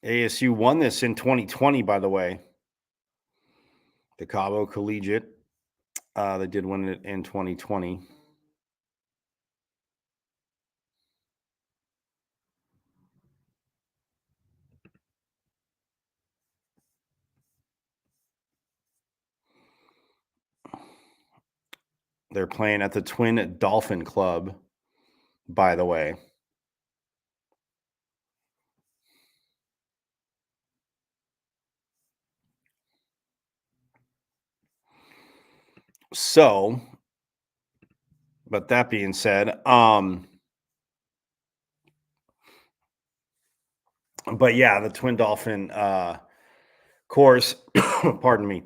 ASU won this in 2020, by the way. The Cabo Collegiate. They did win it in 2020. They're playing at the Twin Dolphin Club, by the way. So, but that being said, but yeah, the Twin Dolphin course, pardon me.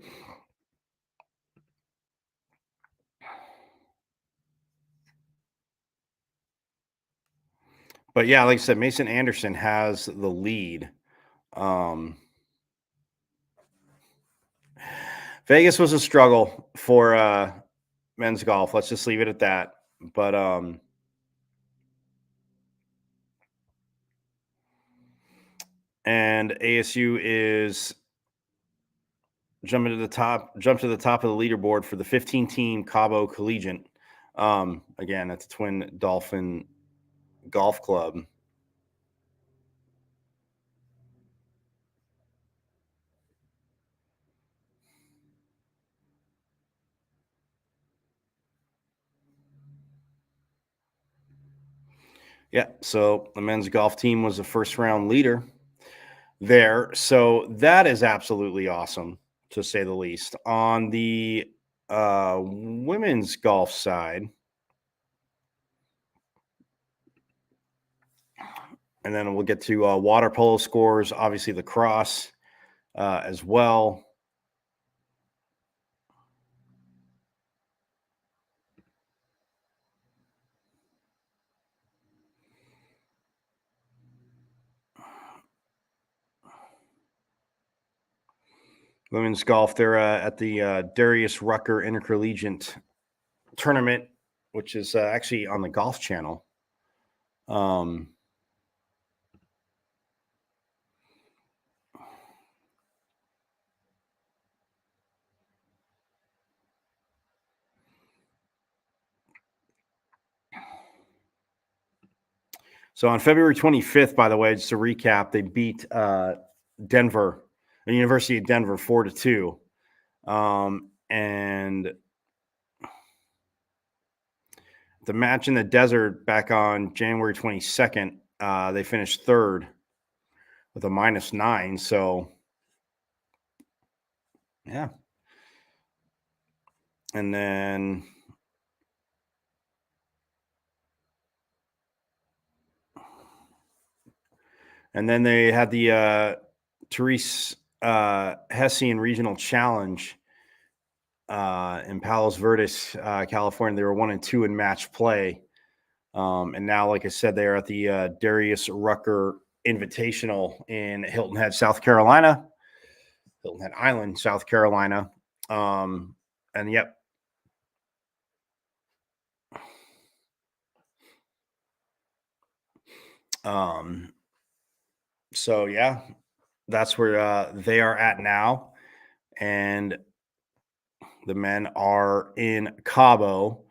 But yeah, like I said, Mason Anderson has the lead. Vegas was a struggle for men's golf. Let's just leave it at that. But and ASU is jump to the top of the leaderboard for the 15-team Cabo Collegiate. Again, at the Twin Dolphin Golf Club. Yeah, so the men's golf team was the first round leader there. So that is absolutely awesome, to say the least. On the women's golf side, and then we'll get to water polo scores, obviously lacrosse as well. Women's golf, they're at the Darius Rucker Intercollegiate Tournament, which is actually on the Golf Channel. So on February 25th, by the way, just to recap, they beat Denver, the University of Denver, 4-2. And the match in the desert back on January 22nd, they finished third with a -9. So, yeah. And then they had the Therese Hessian Regional Challenge in Palos Verdes, California. They were 1-2 in match play. And now, like I said, they're at the Darius Rucker Invitational in Hilton Head, South Carolina. Hilton Head Island, South Carolina. And yep. So yeah, that's where they are at now. And the men are in Cabo.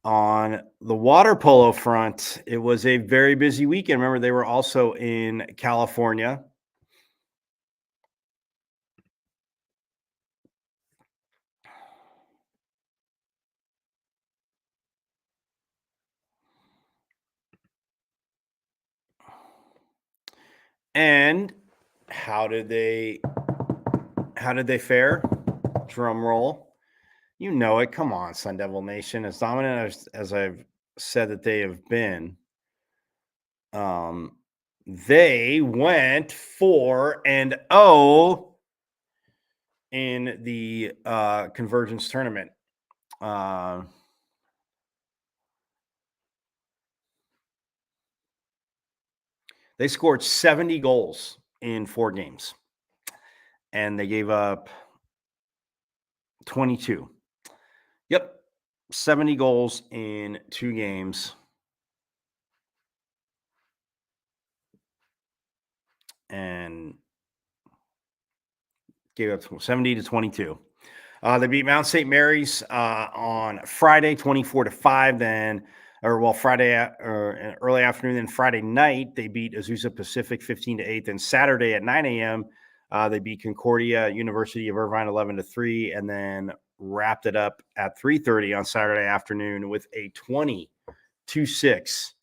On the water polo front, it was a very busy weekend. Remember, they were also in California. And how did they fare? Drum roll. You know it. Come on, Sun Devil Nation. As dominant as I've said that they have been, they went 4-0 in the Convergence tournament. They scored 70 goals in 4 games, and they gave up 22. Yep, 70 goals in 2 games. And gave up 70-22. They beat Mount St. Mary's on Friday, 24-5. Then, early afternoon. Then Friday night, they beat Azusa Pacific 15-8. Then Saturday at 9 a.m., they beat Concordia University of Irvine 11-3, and then wrapped it up at 3:30 on Saturday afternoon with a 20-6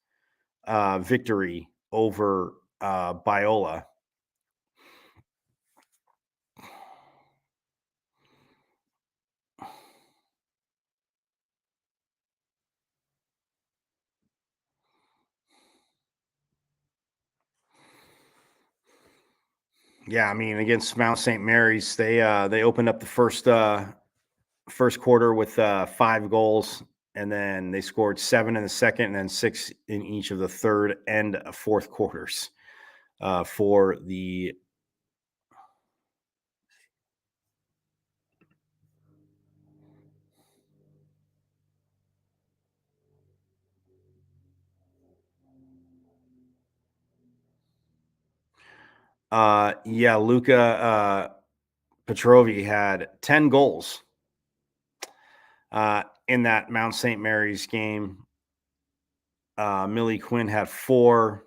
victory over Biola. Yeah, I mean, against Mount St. Mary's, they opened up the first quarter with 5 goals, and then they scored 7 in the second, and then 6 in each of the third and fourth quarters for the. Luca Petrovi had 10 goals in that Mount St. Mary's game. Millie Quinn had 4.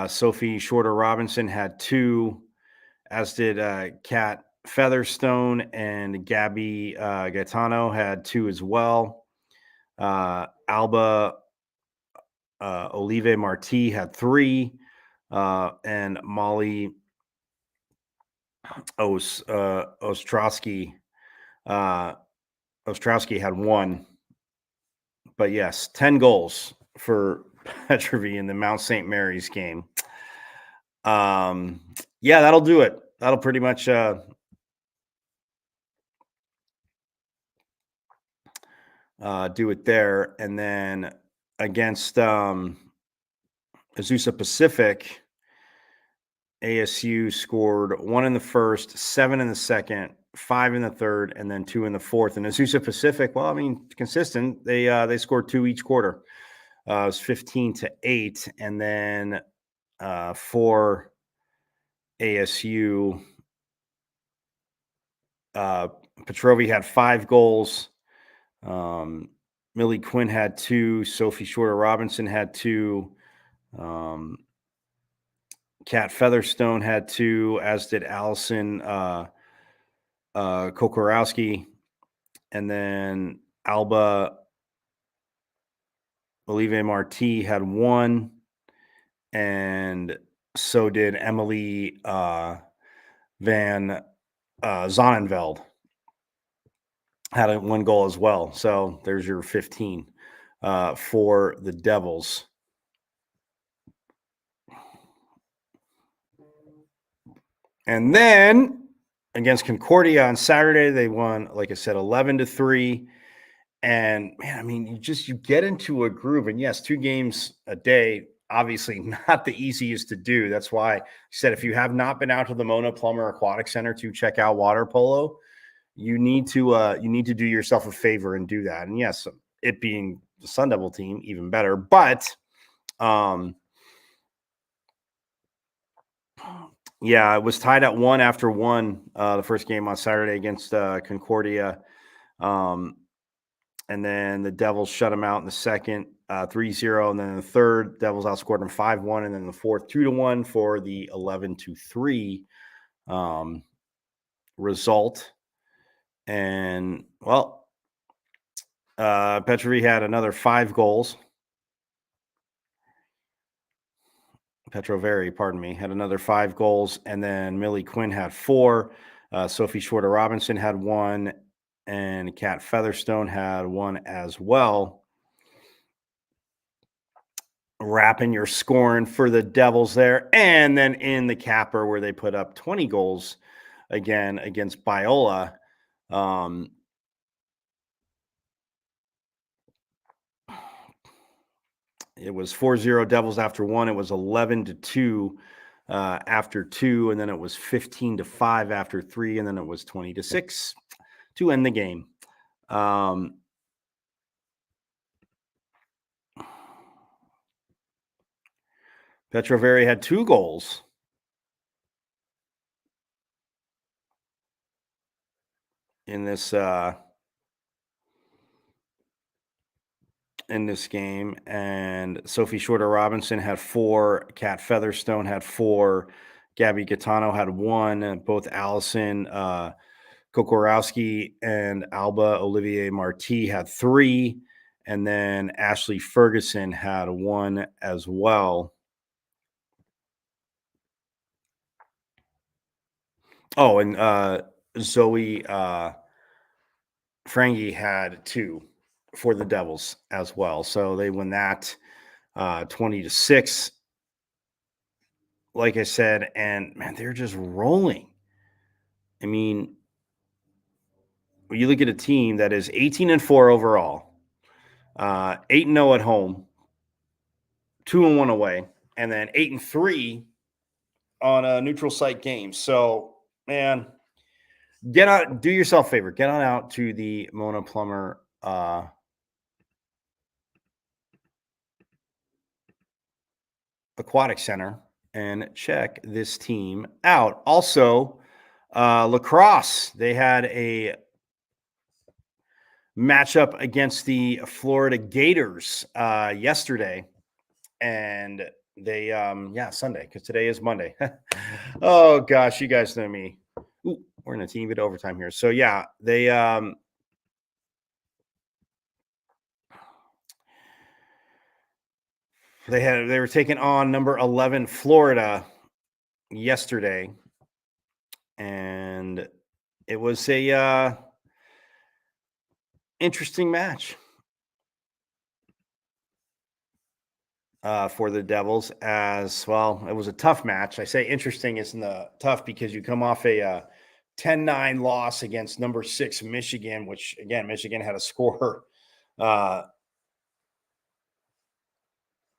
Sophie Shorter Robinson had 2, as did Kat Featherstone, and Gabby Gaetano had 2 as well. Alba Olive Marti had 3, and Molly Ostrowski had 1. But yes, 10 goals for Petrovi in the Mount St. Mary's game. Yeah, that'll do it. That'll pretty much do it there. And then against Azusa Pacific, ASU scored 1 in the first, 7 in the second, 5 in the third, and then 2 in the fourth. And Azusa Pacific, well, I mean, consistent. They scored 2 each quarter. It was 15-8, and then for ASU, Petrovi had 5 goals. Millie Quinn had 2. Sophie Shorter Robinson had 2. Kat Featherstone had 2, as did Allison Kokorowski. And then Alba Olive Marti had 1. And so did Emily Van Zonneveld. Had 1 goal as well. So there's your 15 for the Devils. And then against Concordia on Saturday, they won, like I said, 11-3. And man, I mean, you get into a groove. And yes, 2 games a day, obviously not the easiest to do. That's why I said, if you have not been out to the Mona Plummer Aquatic Center to check out water polo, you need to do yourself a favor and do that. And yes, it being the Sun Devil team, even better. But yeah, it was tied at 1 after 1 the first game on Saturday against Concordia. And then the Devils shut them out in the second, 3-0. And then in the third, Devils outscored them 5-1. And then the fourth, 2-1 for the 11-3 result. And, well, Petrovi had another 5 goals. Petroveri, pardon me, had another 5 goals. And then Millie Quinn had 4. Sophie Shorter Robinson had 1. And Kat Featherstone had 1 as well. Wrapping your scoring for the Devils there. And then in the capper, where they put up 20 goals again against Biola. It was 4-0 Devils after 1. It was 11-2 after 2. And then it was 15-5 after 3. And then it was 20-6 to end the game. Petroveri had 2 goals. in this game, and Sophie Shorter Robinson had 4, Kat Featherstone had 4, Gabby Gaetano had 1, and both Allison Kokorowski and Alba Olivier Marti had 3, and then Ashley Ferguson had 1 as well. Oh, and Zoe Frangie had 2 for the Devils as well. So they win that 20-6. Like I said, and man, they're just rolling. I mean, when you look at a team that is 18-4 overall, 8-0 at home, 2-1 away, and then 8-3 on a neutral site game. So, man, get out, do yourself a favor, get on out to the Mona Plummer Aquatic Center and check this team out. Also, lacrosse, they had a matchup against the Florida Gators yesterday, and they Sunday, because today is Monday. Oh gosh, you guys know me. Ooh, we're in a teeny bit overtime here. So yeah, they were taking on number 11 Florida yesterday, and it was a interesting match for the Devils. As well, it was a tough match. I say interesting isn't tough because you come off a 10-9 loss against number 6 Michigan, which again, Michigan had a score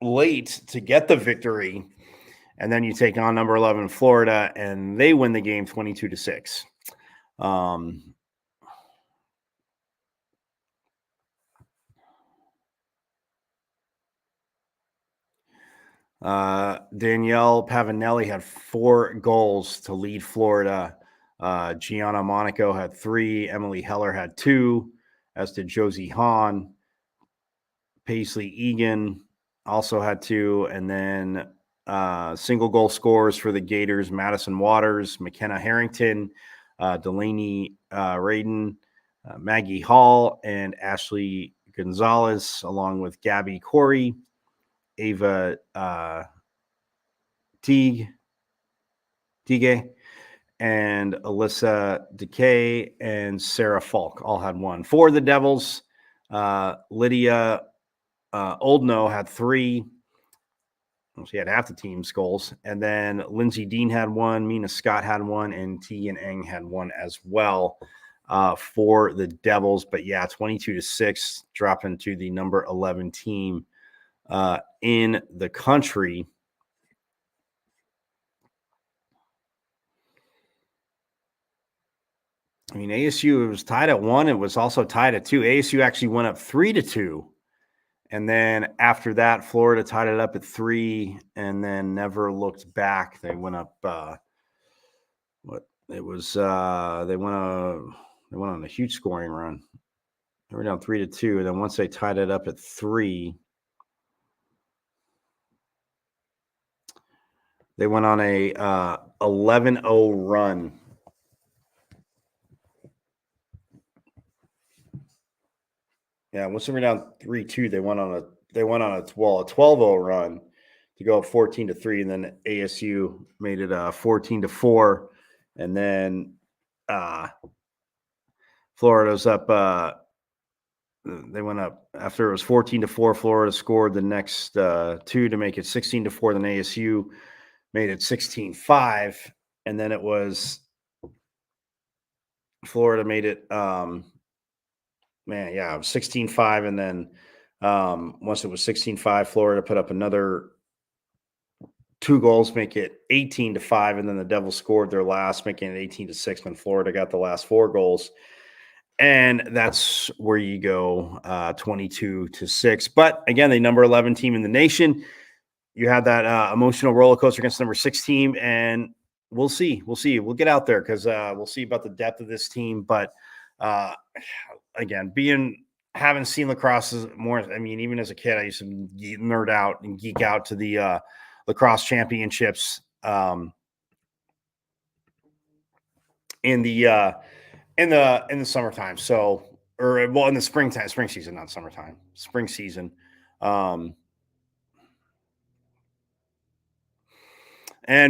late to get the victory. And then you take on number 11 Florida, and they win the game 22-6. Danielle Pavanelli had 4 goals to lead Florida. Gianna Monaco had 3. Emily Heller had 2, as did Josie Hahn. Paisley Egan also had 2. And then single goal scorers for the Gators: Madison Waters, McKenna Harrington, Delaney Radin, Maggie Hall, and Ashley Gonzalez, along with Gabby Corey, Ava Teague, and Alyssa Decay, and Sarah Falk all had 1. For the Devils, Lydia Oldno had 3. She had half the team's goals. And then Lindsay Dean had 1, Mina Scott had 1, and Tegan Eng had 1 as well for the Devils. But yeah, 22-6, dropping to the number 11 team in the country. I mean, ASU was tied at 1. It was also tied at 2. ASU actually went up 3-2. And then after that, Florida tied it up at 3 and then never looked back. They went up they went on a huge scoring run. They were down 3-2. And then once they tied it up at 3, they went on a 11-0 run. Yeah, once they were down 3-2, they went on a 12-0 run to go up 14-3, and then ASU made it 14-4, and then Florida's up. They went up after it was 14-4. Florida scored the next 2 to make it 16-4. Then ASU made it 16-5, and then it was Florida made it. It was 16-5, and then once it was 16-5, Florida put up another 2 goals, make it 18-5, and then the Devils scored their last, making it 18-6 when Florida got the last 4 goals. And that's where you go 22-6. But again, the number 11 team in the nation. You had that emotional roller coaster against number 6 team, and we'll see. We'll get out there because we'll see about the depth of this team. But again, having seen lacrosse more, I mean, even as a kid, I used to nerd out and geek out to the lacrosse championships in the summertime. So, in the spring season, not summertime, spring season. And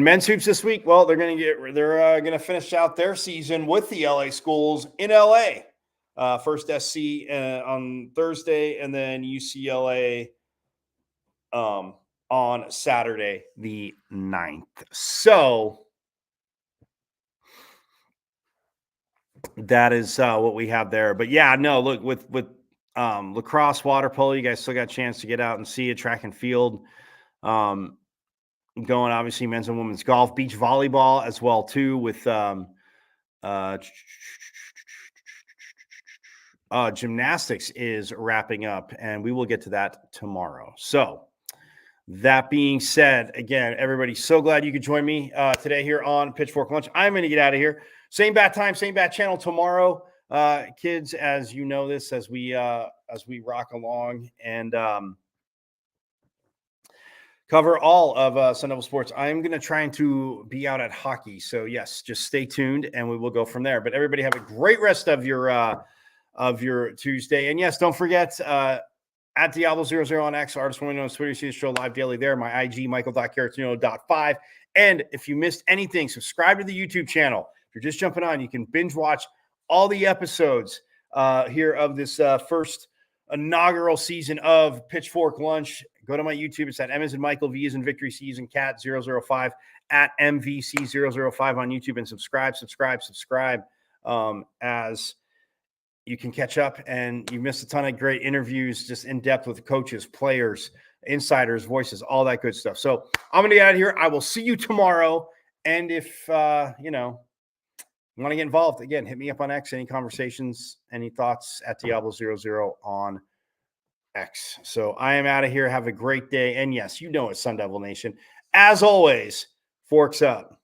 men's hoops this week, well, they're going to finish out their season with the LA schools in LA. First SC on Thursday, and then UCLA on Saturday the 9th. So that is what we have there. But yeah, no, look, with lacrosse, water polo, you guys still got a chance to get out and see it. Track and field going, obviously, men's and women's golf, beach volleyball as well too, with gymnastics is wrapping up, and we will get to that tomorrow. So that being said, again, everybody, so glad you could join me today here on Pitchfork Lunch. I'm going to get out of here. Same bat time, same bat channel tomorrow, kids. As you know this, as we rock along and cover all of Sun Devil sports. I'm going to try to be out at hockey. So yes, just stay tuned, and we will go from there. But everybody have a great rest of your Tuesday. And yes, don't forget at Diablo00 on X, Artist Formerly Known as Twitter. You see the show live daily there. My IG, Michael.Caratino.5. And if you missed anything, subscribe to the YouTube channel. If you're just jumping on, you can binge watch all the episodes here of this first inaugural season of Pitchfork Lunch. Go to my YouTube. It's at M as in Michael, V as in Victory, C as in Cat 005 at MVC005 on YouTube, and subscribe as you can catch up. And you missed a ton of great interviews, just in depth with coaches, players, insiders, voices, all that good stuff. So I'm going to get out of here. I will see you tomorrow. And if, you want to get involved, again, hit me up on X. Any conversations, any thoughts at Diablo00 on X. So I am out of here. Have a great day. And yes, you know it's Sun Devil Nation. As always, forks up.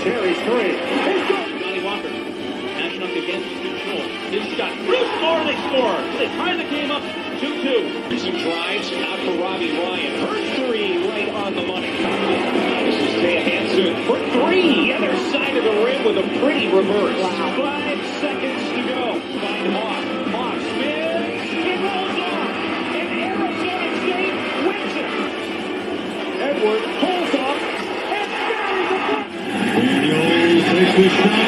Terry's three. Johnny Walker matching up against control. His shot. Bruce score. They score. They tie the game up 2-2. Some drives out for Robbie Ryan. Her three right on the money. This is Taya Hansen for three. Other side of the rim with a pretty reverse. Wow. 5 seconds to go. Find Hawk. Hawk spins. It rolls on. And Arizona State wins it. Edwards pulls off and buries the Daniels takes the shot.